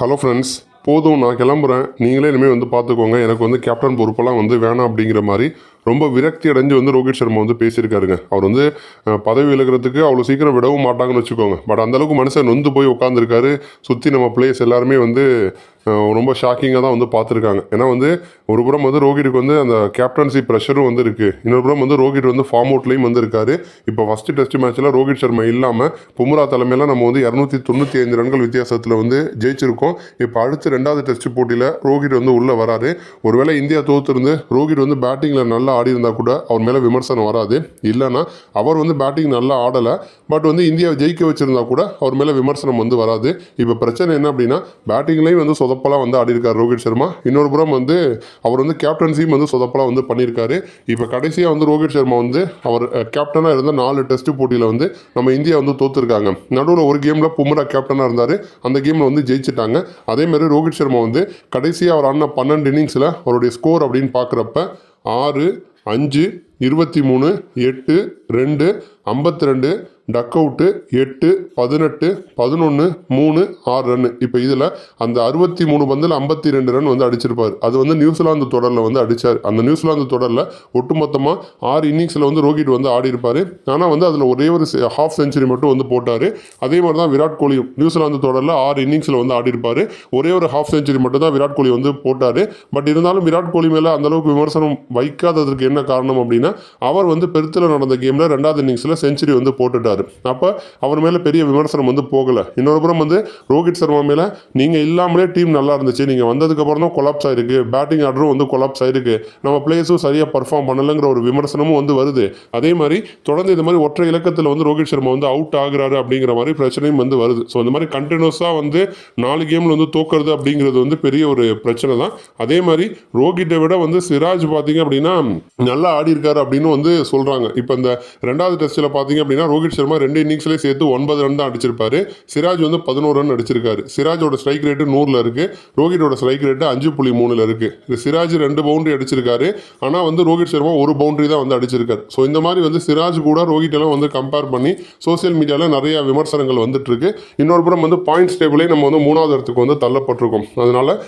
Hello friends, போதும் நான் கிளம்புறேன், நீங்களே இனிமேல் வந்து பார்த்துக்கோங்க, எனக்கு வந்து கேப்டன் பொறுப்பெல்லாம் வந்து வேணாம் அப்படிங்கிற மாதிரி ரொம்ப விரக்தி அடைஞ்சு வந்து ரோஹித் சர்மா வந்து பேசியிருக்காருங்க. அவர் வந்து பதவி விலகிறதுக்கு அவ்வளோ சீக்கிரம் விடவும் மாட்டாங்கன்னு வச்சுக்கோங்க. பட் அந்தளவுக்கு மனுஷன் நொந்து போய் உட்காந்துருக்காரு. சுற்றி நம்ம பிளேயர்ஸ் எல்லாருமே வந்து ரொம்ப ஷாக்கிங்காக தான் வந்து பார்த்துருக்காங்க. ஏன்னா வந்து ஒரு புறம் வந்து ரோஹித்துக்கு வந்து அந்த கேப்டன்சி ப்ரெஷரும் வந்து இருக்குது. இன்னொரு புறம் வந்து ரோஹித் வந்து ஃபார்ம் அவுட்லேயும் வந்து இருக்காரு. இப்போ ஃபஸ்ட்டு டெஸ்ட் மேட்ச்சில் ரோஹித் சர்மா இல்லாமல் பும்ரா தலைமையில் நம்ம வந்து 295 ரன்கள் வித்தியாசத்தில் வந்து ஜெயிச்சிருக்கோம். இப்போ அடுத்து 2வது டெஸ்ட் போட்டியில் ரோஹித் வந்து உள்ளே வராரு. ஒருவேளை இந்தியா தோற்றுருந்து ரோஹித் வந்து பேட்டிங்கில் நல்லா ஆடி இருந்தால் கூட அவர் மேலே விமர்சனம் வராது. இல்லைனா அவர் வந்து பேட்டிங் நல்லா ஆடலை, பட் வந்து இந்தியாவை ஜெயிக்க வச்சுருந்தா கூட அவர் மேலே விமர்சனம் வந்து வராது. இப்போ பிரச்சனை என்ன அப்படின்னா, பேட்டிங்லேயும் வந்து சொதப்பலாம் வந்து ஆடி இருக்கார் ரோஹித் சர்மா. இன்னொரு புறம் வந்து அவர் வந்து கேப்டன்சியும் வந்து சொதப்பலாம் வந்து பண்ணியிருக்காரு. இப்போ கடைசியாக வந்து ரோஹித் சர்மா வந்து அவர் கேப்டனாக இருந்த 4 டெஸ்ட் போட்டியில் வந்து நம்ம இந்தியா வந்து தோற்றுருக்காங்க. நடுவில் ஒரு கேமில் பும்ரா கேப்டனாக இருந்தார், அந்த கேமில் வந்து ஜெயிச்சிட்டாங்க. அதேமாதிரி ரோஹித் சர்மா வந்து கடைசியாக அவர் ஆடின 12 இன்னிங்ஸில் அவருடைய ஸ்கோர் அப்படின்னு பார்க்குறப்ப 6, 5, 23, 8, 2, 52, டக் அவுட்டு 8, 18, 11, 3, 6 ரன். இப்போ இதில் அந்த 63 பந்தில் 52 ரன் வந்து அடிச்சிருப்பார். அது வந்து நியூசிலாந்து தொடரில் வந்து அடித்தார். அந்த நியூசிலாந்து தொடரில் ஒட்டுமொத்தமாக 6 இன்னிங்ஸில் வந்து ரோஹித் வந்து ஆடி இருப்பார். ஆனால் வந்து அதில் ஒரே ஒரு ஹாஃப் செஞ்சுரி மட்டும் வந்து போட்டார். அதே மாதிரி தான் விராட் கோலி நியூசிலாந்து தொடரில் 6 இன்னிங்ஸில் வந்து ஆடி இருப்பார். ஒரே ஒரு ஹாஃப் செஞ்சுரி மட்டும் தான் விராட் கோலி வந்து போட்டார். பட் இருந்தாலும் விராட் கோலி மேலே அந்தளவுக்கு விமர்சனம் வைக்காததற்கு என்ன காரணம் அப்படின்னா, அவர் வந்து பெருத்தில் நடந்த கேமில் 2வது இன்னிங்ஸில் செஞ்சுரி வந்து போட்டுட்டார். அப்போ அவர் மேலே பெரிய விமர்சனம் வந்து போகலை. இன்னொரு புறம் வந்து ரோஹித் சர்மா மேலே நீங்கள் இல்லாமலே டீம் நல்லா இருந்துச்சு, நீங்கள் வந்ததுக்கப்புறம் தான் கொலாப்ஸ் ஆகிருக்கு, பேட்டிங் ஆர்டரும் வந்து கொலாப்ஸ் ஆகிருக்கு, நம்ம பிளேயர்ஸும் சரியாக பர்ஃபார்ம் பண்ணலைங்கிற ஒரு விமர்சனமும் வந்து வருது. அதே மாதிரி தொடர்ந்து இந்த மாதிரி ஒற்றை இலக்கத்தில் வந்து ரோஹித் சர்மா வந்து அவுட் ஆகுறாரு அப்படிங்கிற மாதிரி பிரச்சனையும் வந்து வருது. ஸோ இந்த மாதிரி கண்டினியூஸாக வந்து 4 கேமில் வந்து தோக்கிறது அப்படிங்கிறது வந்து பெரிய ஒரு பிரச்சனை தான். அதே மாதிரி ரோஹித்தை விட வந்து சிராஜ் பார்த்தீங்க அப்படின்னா நல்லா ஆடி இருக்காரு அப்படின்னு வந்து சொல்கிறாங்க. இப்போ இந்த 2வது டெஸ்ட்டில் பார்த்தீங்க அப்படின்னா ரோஹித் சர்மா 2 இன்னிங்ஸ்லேயே சேர்த்து 9 ரன் தான் அடிச்சிருப்பாரு. சிராஜ் வந்து 11 ரன் அடிச்சிருக்காரு. சிராஜோட ஸ்ட்ரைக் ரேட்டு 100ல் இருக்குது, ரோஹித்தோட ஸ்ட்ரைக் ரேட்டு 5.3ல் இருக்குது. சிராஜ் 2 பவுண்டரி அடிச்சிருக்காரு, ஆனால் வந்து ரோஹித் சர்மா 1 பவுண்டரி தான் வந்து அடிச்சிருக்காரு. ஸோ இந்த மாதிரி வந்து சிராஜ் கூட ரோஹித் எல்லாம் வந்து கம்பேர் பண்ணி சோசியல் மீடியாவில் நிறைய விமர்சனங்கள் வந்துட்டு இருக்கு. இன்னொரு புறம் வந்து பாயிண்ட்ஸ் டேபிளே நம்ம வந்து 3வது இடத்துக்கு வந்து தள்ளப்பட்டிருக்கோம். அதனால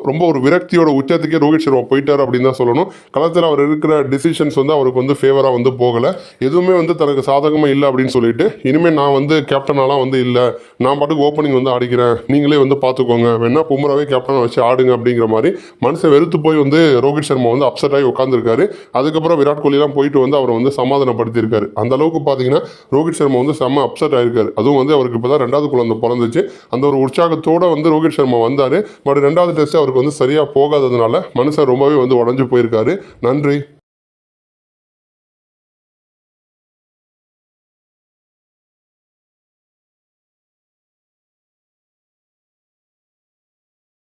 ரொம்ப ஒரு விரக்தியோட உச்சத்துக்கே ரோஹித் சர்மா போயிட்டார் அப்படின்னு தான் சொல்லணும். களத்தில் அவர் இருக்கிற டிசிஷன்ஸ் வந்து அவருக்கு வந்து ஃபேவராக வந்து போகலை. எதுவுமே வந்து தனக்கு சாதகமாக இல்லை அப்படின்னு சொல்லிட்டு, இனிமேல் நான் வந்து கேப்டனாலாம் வந்து இல்லை, நான் பாட்டுக்கு ஓப்பனிங் வந்து ஆடிக்கிறேன், நீங்களே வந்து பார்த்துக்கோங்க, வேணா பும்ராவே கேப்டனாக வச்சு ஆடுங்க அப்படிங்கிற மாதிரி மனுஷன் வெறுத்து போய் வந்து ரோஹித் சர்மா வந்து அப்செட் ஆகி உட்காந்துருக்காரு. அதுக்கப்புறம் விராட் கோலிலாம் போயிட்டு வந்து அவரை வந்து சமாதானப்படுத்தியிருக்காரு. அந்த அளவுக்கு பார்த்தீங்கன்னா ரோஹித் சர்மா வந்து செம்ம அப்செட் ஆகிருக்காரு. அதுவும் வந்து அவருக்கு இப்போ தான் 2வது குழந்தை பிறந்துச்சு. அந்த ஒரு உற்சாகத்தோடு வந்து ரோஹித் சர்மா வந்தார். பட் 2வது டெஸ்ட் அவருக்கு வந்து சரியாக போகாததுனால மனுஷன் ரொம்பவே வந்து உடஞ்சு போயிருக்காரு. நன்றி.